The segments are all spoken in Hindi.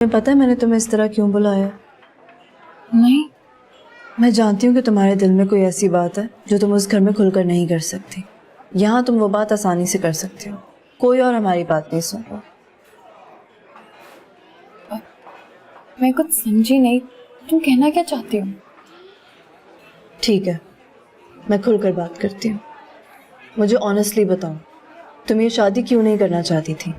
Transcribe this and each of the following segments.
तुम्हें पता है मैंने तुम्हें इस तरह क्यों बुलाया? नहीं। मैं जानती हूँ कि तुम्हारे दिल में कोई ऐसी बात है जो तुम उस घर में खुलकर नहीं कर सकती। यहाँ तुम वो बात आसानी से कर सकती हो, कोई और हमारी बात नहीं सुन रहा। मैं कुछ समझी नहीं, तुम कहना क्या चाहती हो? ठीक है, मैं खुलकर बात करती हूँ। मुझे ऑनेस्टली बताओ, तुम ये शादी क्यों नहीं करना चाहती थी?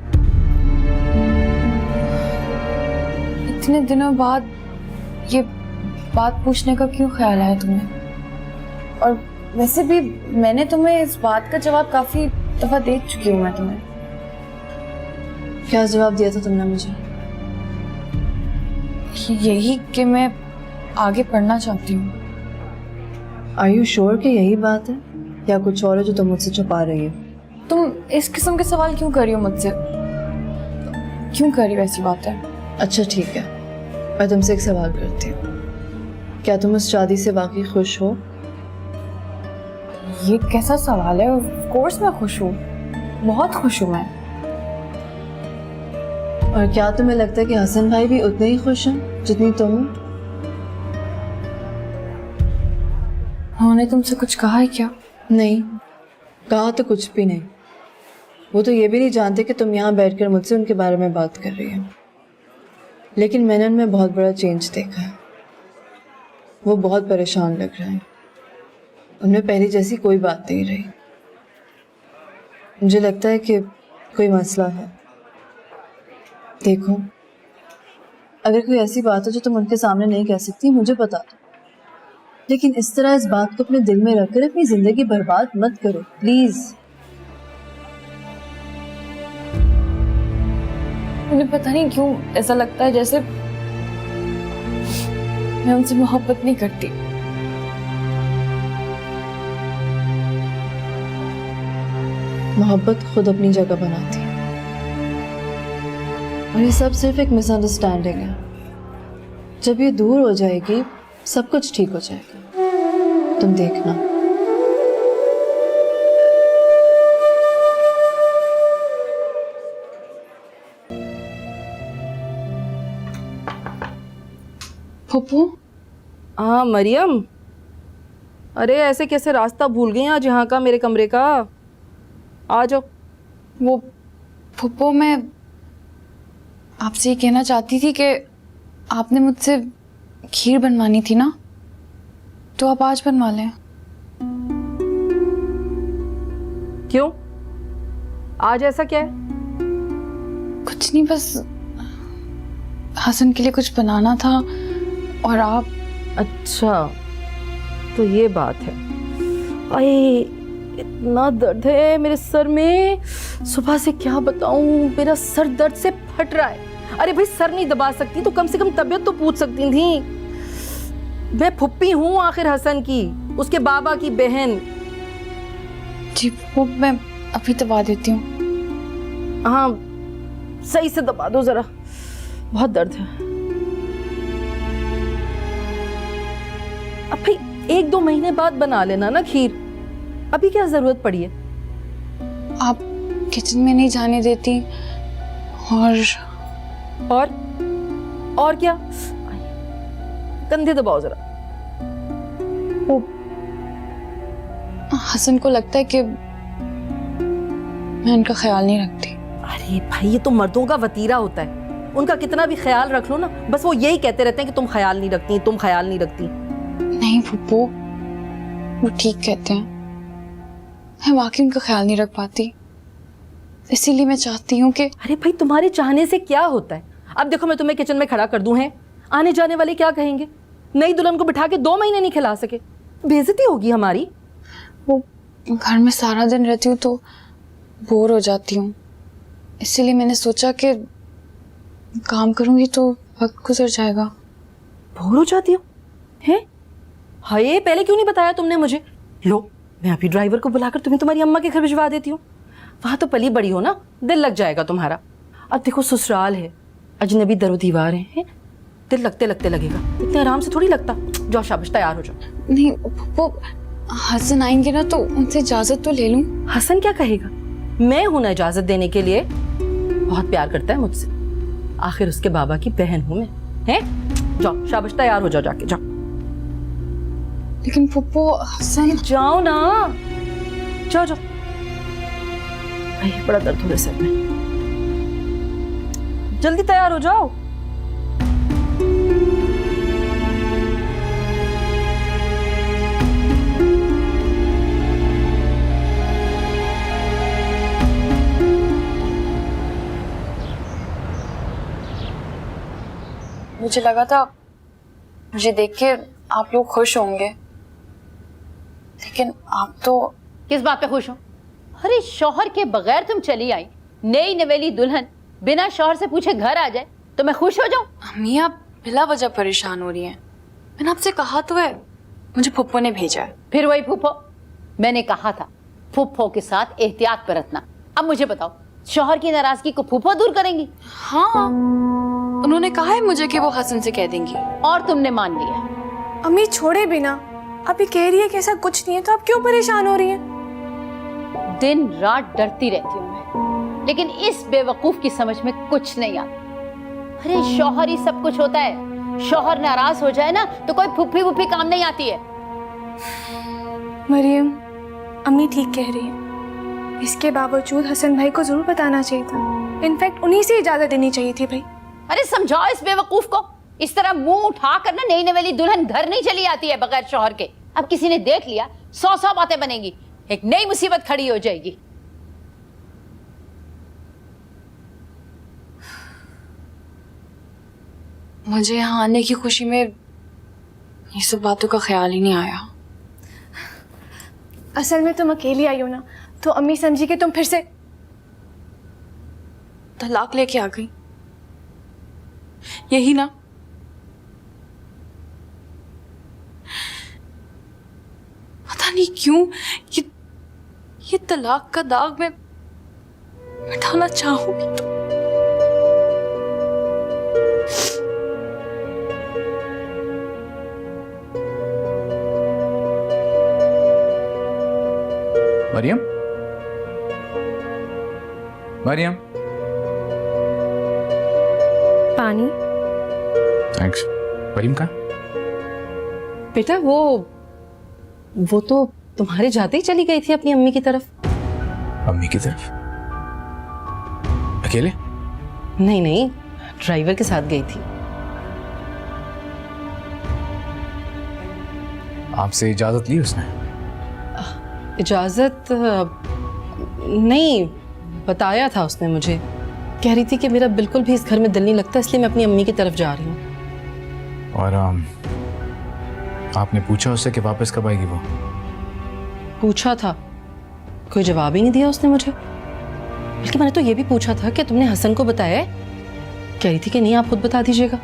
इतने दिनों बाद ये बात पूछने का क्यों ख्याल आया तुम्हें? और वैसे भी मैंने तुम्हें इस बात का जवाब काफी दफा दे चुकी हूँ। मैं तुम्हें क्या जवाब दिया था तुमने मुझे? यही कि मैं आगे पढ़ना चाहती हूँ। आर यू श्योर कि यही बात है या कुछ और है जो तुम मुझसे छुपा रही हो? तुम इस किस्म के सवाल क्यों कर रही हो मुझसे? क्यों कर रही हो ऐसी बातें? अच्छा ठीक है, मैं तुमसे एक सवाल करती हूँ। क्या तुम इस शादी से वाकई खुश हो? ये कैसा सवाल है? ऑफ कोर्स मैं खुश हूँ, बहुत खुश हूँ मैं। और क्या तुम्हें लगता है कि हसन भाई भी उतने ही खुश हैं जितनी तुम हो? उन्होंने तुमसे कुछ कहा है क्या? नहीं, कहा तो कुछ भी नहीं। वो तो ये भी नहीं जानते कि तुम यहाँ बैठकर मुझसे उनके बारे में बात कर रही हो। लेकिन मैंने उनमें बहुत बड़ा चेंज देखा है। वो बहुत परेशान लग रहे हैं। उनमें पहले जैसी कोई बात नहीं रही। मुझे लगता है कि कोई मसला है। देखो, अगर कोई ऐसी बात हो जो तुम उनके सामने नहीं कह सकती, मुझे बता दो। लेकिन इस तरह इस बात को अपने दिल में रखकर अपनी जिंदगी बर्बाद मत करो प्लीज। मुझे पता नहीं क्यों ऐसा लगता है जैसे मैं उनसे मोहब्बत नहीं करती। मोहब्बत खुद अपनी जगह बनाती है और ये सब सिर्फ एक मिसअंडरस्टैंडिंग है। जब ये दूर हो जाएगी सब कुछ ठीक हो जाएगा, तुम देखना। पप्पू। हाँ मरियम, अरे ऐसे कैसे रास्ता भूल गई आज यहाँ का, मेरे कमरे का? आ जाओ। वो पप्पू, मैं आपसे ये कहना चाहती थी कि आपने मुझसे खीर बनवानी थी ना, तो आप आज बनवा लें। क्यों? आज ऐसा क्या है? कुछ नहीं, बस हसन के लिए कुछ बनाना था और आप। अच्छा तो ये बात है। अरे इतना दर्द है मेरे सर में, सुबह से क्या बताऊं, मेरा सर दर्द से फट रहा है। अरे भाई सर नहीं दबा सकती तो कम से कम तबीयत तो पूछ सकती थी। मैं फुप्पी हूँ आखिर हसन की, उसके बाबा की बहन। जी वो मैं अभी दबा देती हूँ। हाँ सही से दबा दो जरा, बहुत दर्द है। अब भाई 1-2 महीने बाद बना लेना ना खीर, अभी क्या जरूरत पड़ी है? आप किचन में नहीं जाने देती और क्या? कंधे दबाओ जरा। वो हसन को लगता है कि मैं उनका ख्याल नहीं रखती। अरे भाई ये तो मर्दों का वतीरा होता है, उनका कितना भी ख्याल रख लो ना, बस वो यही कहते रहते हैं कि तुम ख्याल नहीं रखती, तुम ख्याल नहीं रखती। नहीं फुप्पू, वो ठीक कहते हैं, मैं वाकई उनका ख्याल नहीं रख पाती। इसीलिए मैं चाहती हूँ कि। अरे भाई तुम्हारे चाहने से क्या होता है? अब देखो मैं तुम्हें किचन में खड़ा कर दूं, है आने जाने वाले क्या कहेंगे? नई दुल्हन को बिठा के 2 महीने नहीं खिला सके, बेइज्जती होगी हमारी। वो घर में सारा दिन रहती हूँ तो बोर हो जाती हूँ, इसीलिए मैंने सोचा कि काम करूंगी तो वक्त गुजर जाएगा। बोर हो जाती हो? हैं? हाय पहले क्यों नहीं बताया तुमने मुझे? लो मैं अभी ड्राइवर को बुलाकर तुम्हें तुम्हारी अम्मा के घर भिजवा देती हूँ। वहां तो पली बड़ी हो ना, दिल लग जाएगा तुम्हारा। अब देखो ससुराल है, अजनबी दरो दीवार है, दिल लगते लगते लगेगा, इतने आराम से थोड़ी लगता। जाओ शाबाश तैयार हो जाओ। नहीं वो हसन आएंगे ना तो उनसे इजाजत तो ले लूं। हसन क्या कहेगा? मैं हूं ना इजाजत देने के लिए, बहुत प्यार करता है मुझसे। आखिर उसके बाबा की बहन हूं मैं। हैं? जाओ शाबाश, तैयार हो जाओ, जाके जाओ। लेकिन फुप्पो हसन। जाओ ना, जाओ जाओ। भाई बड़ा दर्द हो रहा है सर में, जल्दी तैयार हो जाओ। मुझे लगा था मुझे देख के आप लोग खुश होंगे, लेकिन आप तो। किस बात पे खुश हो? अरे शौहर के बगैर तुम चली आई, नई नवेली दुल्हन बिना शौहर से पूछे घर आ जाए तो मैं खुश हो जाऊं? अम्मी आप बिला वजह परेशान हो रही हैं। मैंने आपसे कहा तो है, मुझे फुप्पो ने भेजा है। फिर वही फूफो, मैंने कहा था फूफो के साथ एहतियात बरतना। अब मुझे बताओ, शौहर की नाराजगी को फूफो दूर करेंगी? हाँ, उन्होंने कहा है मुझे कि वो हसन से कह देंगी। और तुमने मान लिया? अम्मी छोड़े बिना, अभी कह रही है कि ऐसा कुछ नहीं है, तो आप क्यों परेशान हो रही हैं? दिन रात डरती रहती हूँ मैं, लेकिन इस बेवकूफ की समझ में कुछ नहीं आता। अरे शौहर ही सब कुछ होता है, शौहर नाराज हो जाए ना तो कोई फुफी वुफी काम नहीं आती है। मरियम, अम्मी ठीक कह रही है। इसके बावजूद हसन भाई को जरूर बताना चाहिए था। इनफैक्ट उन्हीं से इजाजत देनी चाहिए थी भाई। अरे समझाओ इस बेवकूफ को, इस तरह मुंह उठा कर ना नई नवेली दुल्हन घर नहीं चली आती है बगैर शौहर के। अब किसी ने देख लिया 100 बातें बनेंगी, एक नई मुसीबत खड़ी हो जाएगी। मुझे यहाँ आने की खुशी में ये सब बातों का ख्याल ही नहीं आया। असल में तुम अकेली आई हो ना, तो अम्मी समझी कि तुम फिर से तलाक लेके आ गई, यही ना? पता नहीं क्यों ये तलाक का दाग मैं मिटाना चाहूंगी तो। मरियम, मरियम, पानी। थैंक्स। मरियम कहाँ? बेटा वो तो तुम्हारे जाते ही चली गई थी अपनी अम्मी की तरफ। अम्मी की तरफ? अकेले? नहीं नहीं, ड्राइवर के साथ गई थी। आपसे इजाजत ली उसने? इजाजत नहीं, बताया था उसने मुझे। कह रही थी कि मेरा बिल्कुल भी इस घर में दिल नहीं लगता, इसलिए मैं अपनी अम्मी की तरफ जा रही हूँ। और आपने पूछा उससे कि वापस कब आएगी वो? पूछा था, कोई जवाब ही नहीं दिया उसने मुझे। बल्कि मैंने तो ये भी पूछा था कि तुमने हसन को बताया है? कह रही थी कि नहीं, आप खुद बता दीजिएगा।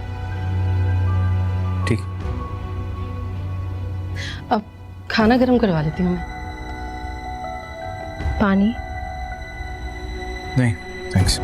ठीक। अब खाना गर्म करवा लेती हूँ मैं। पानी। नहीं थैंक्स।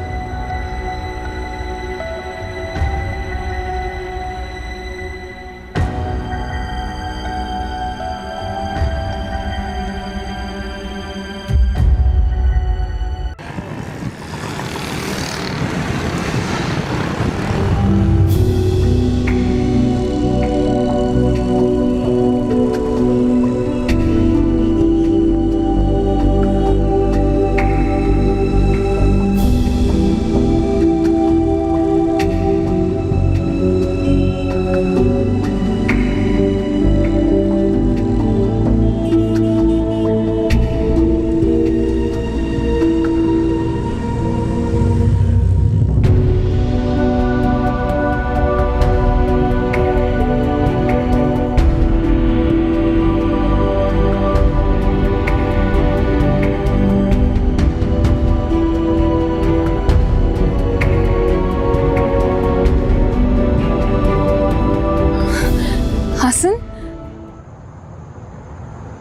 हसन,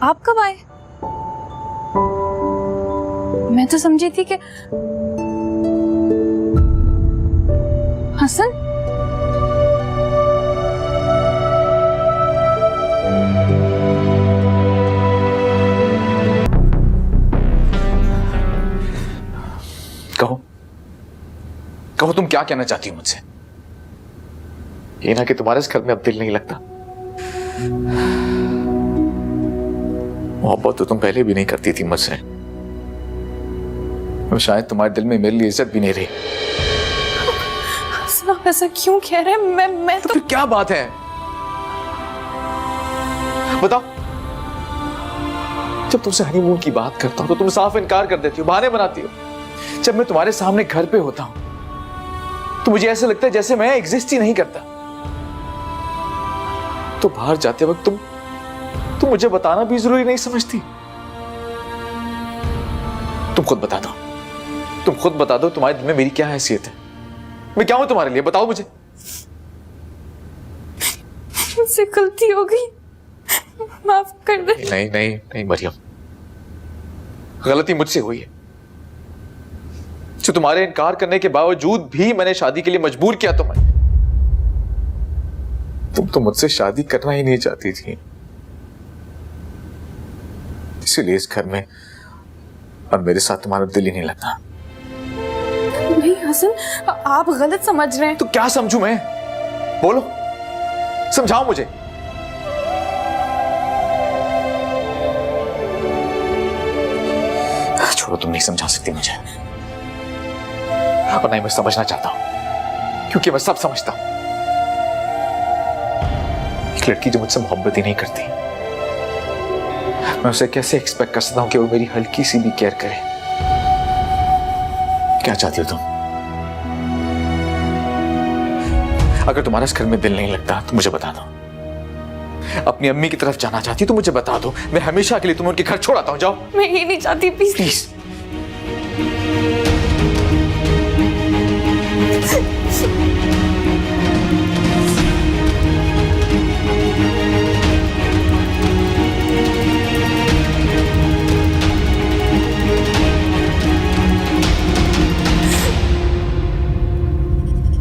आप कब आए? मैं तो समझी थी कि हसन। कहो, कहो तुम क्या कहना चाहती हो मुझसे? ये ना कि तुम्हारे इस घर में अब दिल नहीं लगता। मोहब्बत तो तुम पहले भी नहीं करती थी मुझसे, और शायद तुम्हारे दिल में मेरे लिए इज्जत भी नहीं रही। आप ऐसा क्यों कह रहे हैं? मैं तो फिर क्या बात है, बताओ। जब तुमसे हनीमून की बात करता हूं तो तुम साफ इनकार कर देती हो, बहाने बनाती हो। जब मैं तुम्हारे सामने घर पे होता हूं तो मुझे ऐसा लगता है जैसे मैं एग्जिस्ट ही नहीं करता। तो बाहर जाते वक्त तुम मुझे बताना भी जरूरी नहीं समझती। तुम खुद बता दो, तुम खुद बता दो तुम्हारे दिल में मेरी क्या हैसियत है, मैं क्या हूं तुम्हारे लिए, बताओ मुझे। मुझसे गलती हो गई, माफ कर दे। नहीं नहीं नहीं मरियम, गलती मुझसे हुई है। जो तुम्हारे इनकार करने के बावजूद भी मैंने शादी के लिए मजबूर किया तुम्हें। तुम तो मुझसे शादी करना ही नहीं चाहती थी, इसीलिए इस घर में और मेरे साथ तुम्हारा दिल ही नहीं लगता। नहीं हसन, आप गलत समझ रहे हैं। तो क्या समझूं मैं, बोलो, समझाओ मुझे। छोड़ो, तुम नहीं समझा सकती मुझे, और नहीं मैं समझना चाहता हूं, क्योंकि मैं सब समझता हूं। एक लड़की जो मुझसे मोहब्बत ही नहीं करती, मैं उसे कैसे एक्सपेक्ट कर सकता हूं कि वो मेरी हल्की सी भी केयर करे। क्या चाहती हो तुम? अगर तुम्हारा इस घर में दिल नहीं लगता तो मुझे बता दो। अपनी अम्मी की तरफ जाना चाहती तो मुझे बता दो, मैं हमेशा के लिए तुम्हें उनके घर छोड़ आता हूं। जाओ। मैं ये नहीं चाहती, प्लीज प्लीज।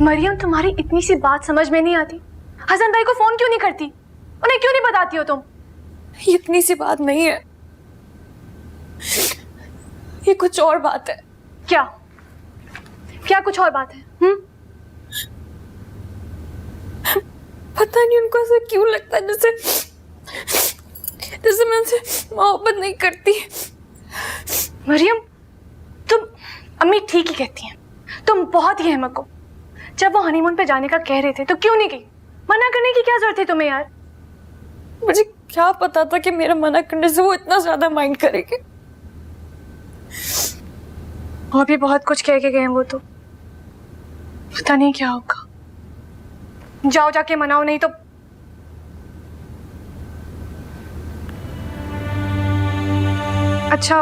मरियम, तुम्हारी इतनी सी बात समझ में नहीं आती? हसन भाई को फोन क्यों नहीं करती? उन्हें क्यों नहीं बताती हो तुम? इतनी सी बात नहीं है, ये कुछ और बात है। क्या क्या कुछ और बात है? पता नहीं उनको ऐसा क्यों लगता है जैसे जैसे मैं उनसे मोहब्बत नहीं करती। मरियम, तुम, अम्मी ठीक ही कहती हैं, तुम बहुत ही अहमक हो। जब वो हनीमून पे जाने का कह रहे थे तो क्यों नहीं गई? मना करने की क्या जरूरत थी तुम्हें यार? मुझे क्या पता था कि मेरा मना करने से वो इतना ज्यादा माइंड करेंगे। और भी बहुत कुछ कह के गए हैं वो तो, पता नहीं क्या होगा। जाओ जाके मनाओ, नहीं तो अच्छा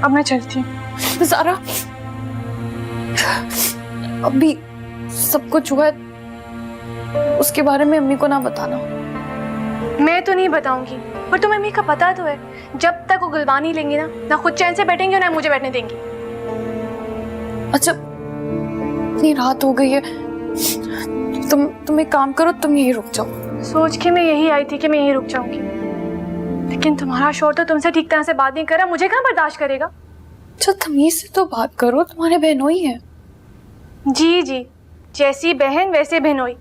अब मैं चलती हूँ। ज़ारा, अभी सब कुछ हुआ है उसके बारे में अम्मी को ना बताना। मैं तो नहीं बताऊंगी, पर तुम्हें अम्मी का पता तो है, जब तक वो गुलबानी लेंगी ना खुद चैन से बैठेंगे ना मुझे बैठने देंगी। अच्छा, इतनी रात हो गई है, तुम एक काम करो, तुम यहीं रुक जाओ। सोच के मैं यही आई थी कि मैं यहीं रुक जाऊंगी, लेकिन तुम्हारा शोर तो तुमसे ठीक तरह से बात नहीं कर रहा, मुझे कहाँ बर्दाश्त करेगा? अच्छा, तमीज से तो बात करो, तुम्हारे बहनोई है। जी जी, जैसी बहन वैसे बहनोई,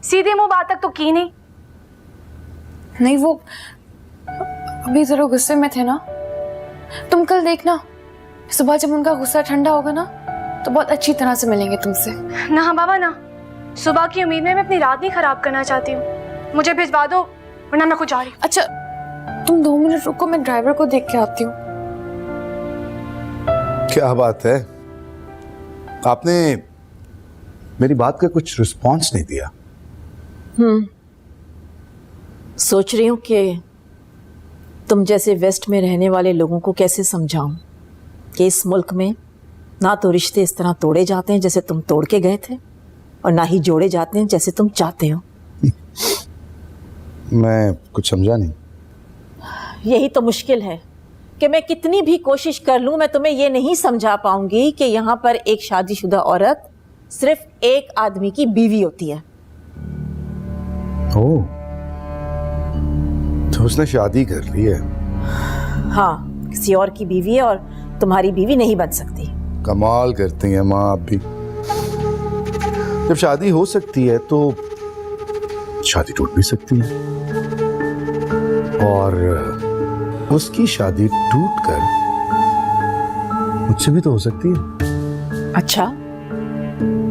सीधे मुंह बात तक तो की नहीं। नहीं, वो अभी जरा गुस्से में थे ना। तुम कल देखना, सुबह जब उनका गुस्सा ठंडा होगा ना तो बहुत अच्छी तरह से मिलेंगे तुमसे। ना बाबा ना, सुबह की उम्मीद में मैं अपनी रात नहीं खराब करना चाहती हूँ। मुझे भिजवा दो वरना मैं खुद जा रही हूँ। अच्छा, तुम 2 मिनट रुको, मैं ड्राइवर को देख के आती हूँ। क्या बात है, आपने मेरी बात का कुछ रिस्पॉन्स नहीं दिया? सोच रही हूँ कि तुम जैसे वेस्ट में रहने वाले लोगों को कैसे समझाऊं कि इस मुल्क में ना तो रिश्ते इस तरह तोड़े जाते हैं जैसे तुम तोड़ के गए थे, और ना ही जोड़े जाते हैं जैसे तुम चाहते हो। मैं कुछ समझा नहीं। यही तो मुश्किल है कि मैं कितनी भी कोशिश कर लूं, मैं तुम्हें ये नहीं समझा पाऊंगी कि यहाँ पर एक शादीशुदा औरत सिर्फ एक आदमी की बीवी होती है। ओह, तो उसने शादी कर ली है? हाँ, किसी और की बीवी है और तुम्हारी बीवी नहीं बन सकती। कमाल करती हैं माँ आप भी। जब शादी हो सकती है तो शादी टूट भी सकती है, और उसकी शादी टूटकर मुझसे भी तो हो सकती है। अच्छा,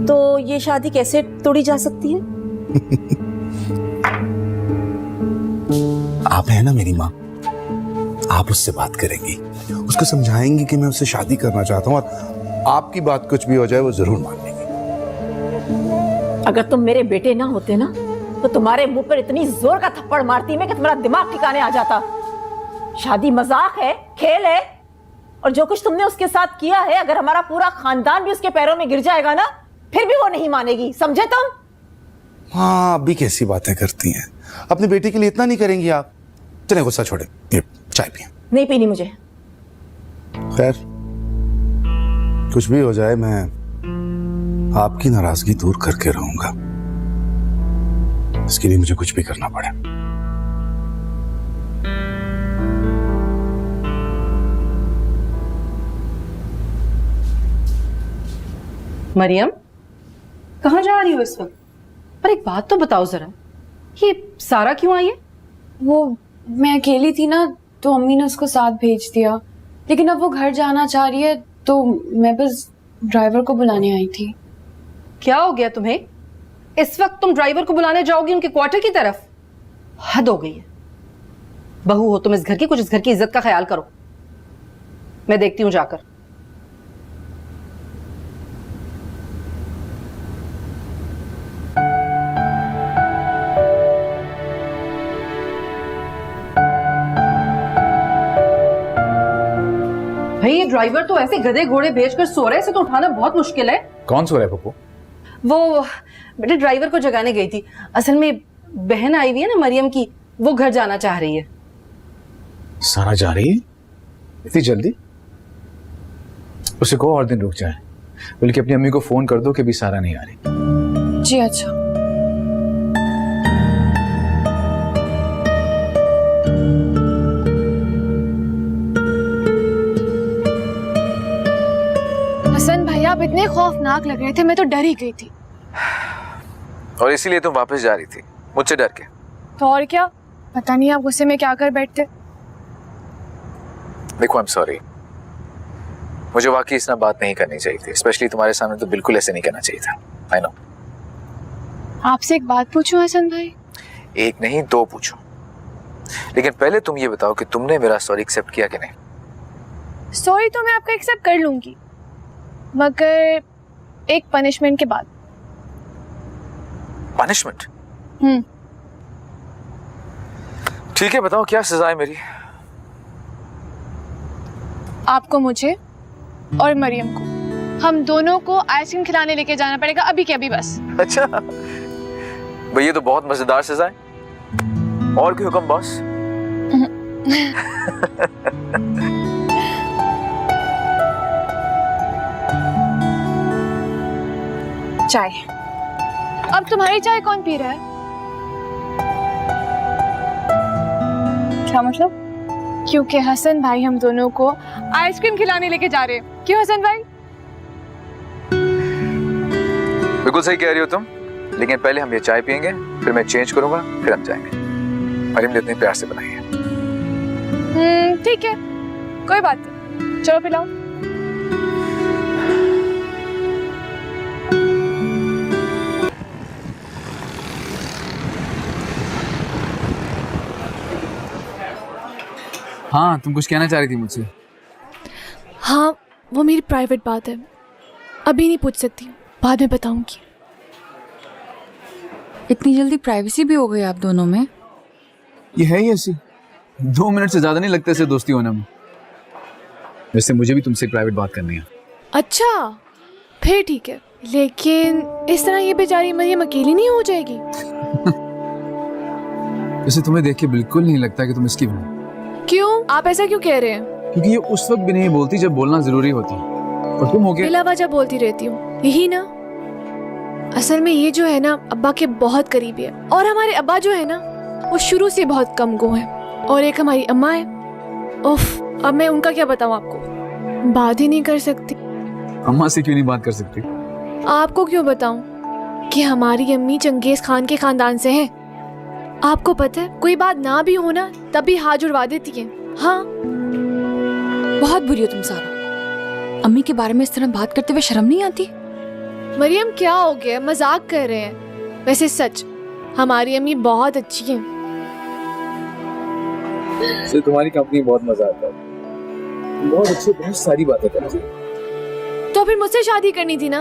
तो ये शादी कैसे तोड़ी जा सकती है? आप है ना मेरी माँ, आप उससे बात करेंगी, उसको समझाएंगी कि मैं उससे शादी करना चाहता हूँ, और आपकी बात कुछ भी हो जाए वो जरूर मान लेगी। अगर तुम मेरे बेटे ना होते ना, तो तुम्हारे मुंह पर इतनी जोर का थप्पड़ मारती मैं कि तुम्हारा दिमाग ठिकाने आ जाता। शादी मजाक है, खेल है, और जो कुछ तुमने उसके साथ किया है, अगर हमारा पूरा खानदान भी उसके पैरों में गिर जाएगा ना, फिर भी वो नहीं मानेगी, समझे तुम? हाँ, अभी कैसी बातें करती हैं, अपने बेटे के लिए इतना नहीं करेंगी आप? चले गुस्सा छोड़े, ये चाय पिए। नहीं पीनी मुझे। खैर, कुछ भी हो जाए मैं आपकी नाराजगी दूर करके रहूंगा, इसके लिए मुझे कुछ भी करना पड़े। मरियम, कहाँ जा रही हो इस वक्त? पर एक बात तो बताओ जरा, ये सारा क्यों आई है? वो मैं अकेली थी ना, तो अम्मी ने उसको साथ भेज दिया, लेकिन अब वो घर जाना चाह रही है, तो मैं बस ड्राइवर को बुलाने आई थी। क्या हो गया तुम्हें? इस वक्त तुम ड्राइवर को बुलाने जाओगी उनके क्वार्टर की तरफ? हद हो गई है। बहू हो तुम इस घर की, कुछ इस घर की इज्जत का ख्याल करो। मैं देखती हूँ जाकर। भाई, ये ड्राइवर तो ऐसे गधे घोड़े बेचकर सो रहे हैं, इसे तो उठाना बहुत मुश्किल है। कौन सो रहा है पप्पू? वो बेटे ड्राइवर को जगाने गई थी। असल में बहन आई हुई है ना मरियम की, वो घर जाना चाह रही है। सारा जा रही है इतनी जल्दी? उसे को और दिन रुक जाए, बल्कि अपनी अम्मी को फोन कर दो कि अभी सारा नहीं आ रही। जी अच्छा। हसन भैया, आप इतने खौफनाक लग रहे थे, मैं तो डर ही गई थी। और इसीलिए तुम वापस जा रही थी मुझसे डर के? तो और क्या, पता नहीं आप गुस्से में क्या कर बैठते। देखो, आई एम सॉरी, मुझे वाकई इस तरह बात नहीं करनी चाहिए थी, स्पेशली तुम्हारे सामने तो बिल्कुल ऐसे नहीं करना चाहिए था। I know. आपसे एक बात पूछूं हसन भाई? एक नहीं, दो पूछो, लेकिन पहले तुम ये बताओ कि तुमने मेरा सॉरी एक्सेप्ट किया कि नहीं? सॉरी तो मैं आपका एक्सेप्ट कर लूंगी, मगर एक पनिशमेंट के बाद। पनिशमेंट? ठीक है, बताओ क्या सजा है मेरी? आपको, मुझे और मरियम को, हम दोनों को आइसक्रीम खिलाने लेके जाना पड़ेगा, अभी के अभी बस। अच्छा भाई, ये तो बहुत मजेदार सजा है। और कोई हुक्म बॉस? चाय। अब तुम्हारी चाय कौन पी रहा है? क्या मतलब? क्योंकि हसन भाई हम दोनों को आइसक्रीम खिलाने लेके जा रहे हैं। क्यों हसन भाई? बिल्कुल सही कह रही हो तुम, लेकिन पहले हम ये चाय पियेंगे, फिर मैं चेंज करूंगा, फिर हम जाएंगे। मरियम ने इतने प्यार से बनाई है। ठीक है, कोई बात नहीं, चलो पिलाओ। हाँ, तुम कुछ कहना चाह रही थी मुझसे? हाँ, वो मेरी प्राइवेट बात है, अभी नहीं पूछ सकती, बाद में बताऊंगी। इतनी जल्दी प्राइवेसी भी हो गई आप दोनों में? ये है ही ऐसी, 2 मिनट से ज्यादा नहीं लगते इसे दोस्ती होने में। वैसे मुझे भी तुमसे प्राइवेट बात करनी है। अच्छा, फिर ठीक है, लेकिन इस तरह ये बेचारी मरियम अकेली नहीं हो जाएगी? वैसे तुम्हें देख के बिल्कुल नहीं लगता कि तुम इसकी बहू। क्यों, आप ऐसा क्यों कह रहे हैं? क्योंकि ये उस वक्त भी नहीं बोलती जब बोलना जरूरी होता, और तुम हो गए बिला वजह बोलती रहती हूँ, यही ना? असल में ये जो है ना, अब्बा के बहुत करीबी है, और हमारे अब्बा जो है ना, वो शुरू से बहुत कम गो है, और एक हमारी अम्मा है, उफ, अब मैं उनका क्या बताऊँ आपको, बात ही नहीं कर सकती। अम्मा से क्यों नहीं बात कर सकती? आपको क्यों बताऊं कि हमारी अम्मी चंगेज खान के खानदान से हैं, आपको पता है कोई बात ना भी हो ना तब भी हाथ जुड़वा देती है। हाँ, बहुत बुरी हो तुम सारा। अम्मी के बारे में इस तरह बात करते हुए शर्म नहीं आती? मरियम क्या हो गया, मजाक कर रहे हैं। वैसे सच हमारी अम्मी बहुत अच्छी है। सर तुम्हारी कंपनी बहुत मजा आता है, बहुत अच्छी, बहुत सारी बातें करती है। तो फिर मुझसे शादी करनी थी ना।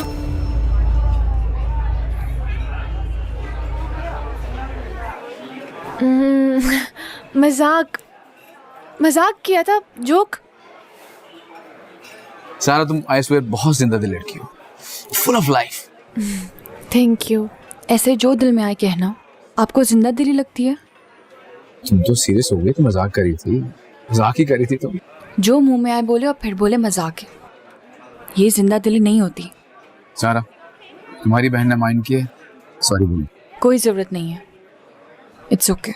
मजाक मजाक किया था, जोक। सारा तुम आई स्वेयर बहुत जिंदा दिल लड़की हो, full of life. Thank you. ऐसे जो दिल में आए कहना। आपको जिंदा दिली लगती है? तुम तो सीरियस हो गई, तो मजाक करी थी, मजाक ही करी थी तुम। जो मुंह में आए बोले और फिर बोले मजाक है, ये जिंदा दिली नहीं होती। सारा तुम्हारी बहन ने माइंड किया, सॉरी बोलो। कोई जरूरत नहीं है, इट्स ओके।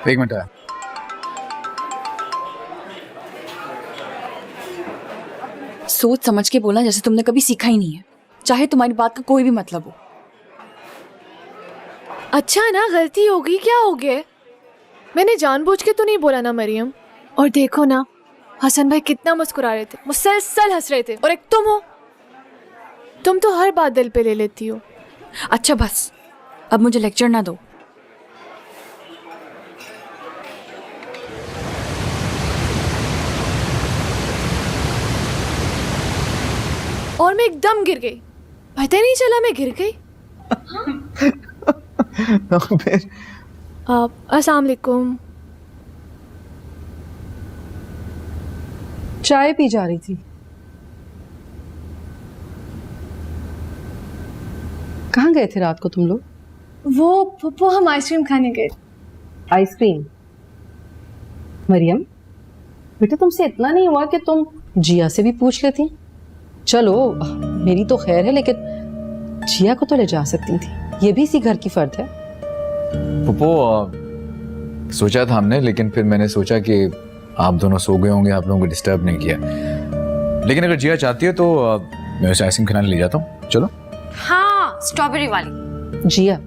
एक मिनट आया। सोच समझ के बोलना जैसे तुमने कभी सीखा ही नहीं है, चाहे तुम्हारी बात का कोई भी मतलब हो। अच्छा ना, गलती हो गई, क्या हो गया? मैंने जानबूझ के तो नहीं बोला ना मरियम। और देखो ना, हसन भाई कितना मुस्कुरा रहे थे, मुसलसल हंस रहे थे। और एक तुम हो, तुम तो हर बात दिल पे ले लेती हो। अच्छा बस, अब मुझे लेक्चर ना दो। और मैं एकदम गिर गई, पता ही नहीं चला मैं गिर गई। अस्सलाम वालेकुम। चाय पी जा रही थी। कहाँ गए थे रात को तुम लोग? वो हम आइसक्रीम खाने गए। आइसक्रीम? मरियम बेटा, तुमसे इतना नहीं हुआ कि तुम जिया से भी पूछ लेती? चलो मेरी तो खैर है, लेकिन जिया को तो ले जा सकती थी, ये भी इसी घर की फर्द है। पप्पू सोचा था हमने, लेकिन फिर मैंने सोचा कि आप दोनों सो गए होंगे, आप लोगों को डिस्टर्ब नहीं किया। लेकिन अगर जिया चाहती है तो मैं उसे आइसक्रीम खिलाने ले जाता हूँ, चलो। हाँ, स्ट्रॉबेरी वाली। जिया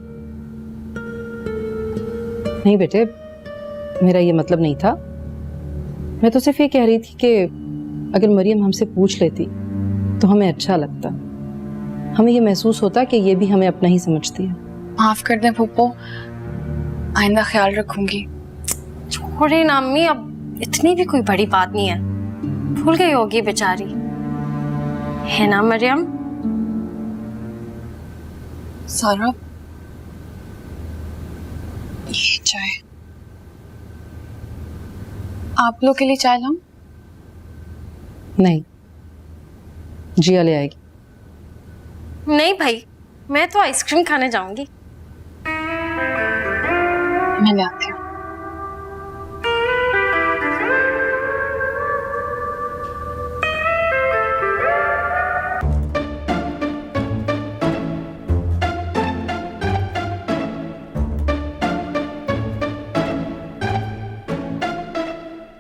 नहीं बेटे, मेरा ये मतलब नहीं था। मैं तो सिर्फ ये कह रही थी कि अगर मरियम हमसे पूछ लेती तो हमें अच्छा लगता, हमें ये महसूस होता कि ये भी हमें अपना ही समझती है। माफ कर दें फूफो, आइंदा ख्याल रखूंगी। छोड़े ना अम्मी, अब इतनी भी कोई बड़ी बात नहीं है, भूल गई होगी बेचारी, है ना मरियम? सारा ये चाय आप लोग के लिए चाय लाऊं? नहीं, जिया ले आएगी। नहीं भाई, मैं तो आइसक्रीम खाने जाऊंगी। मैं ले आती हूँ।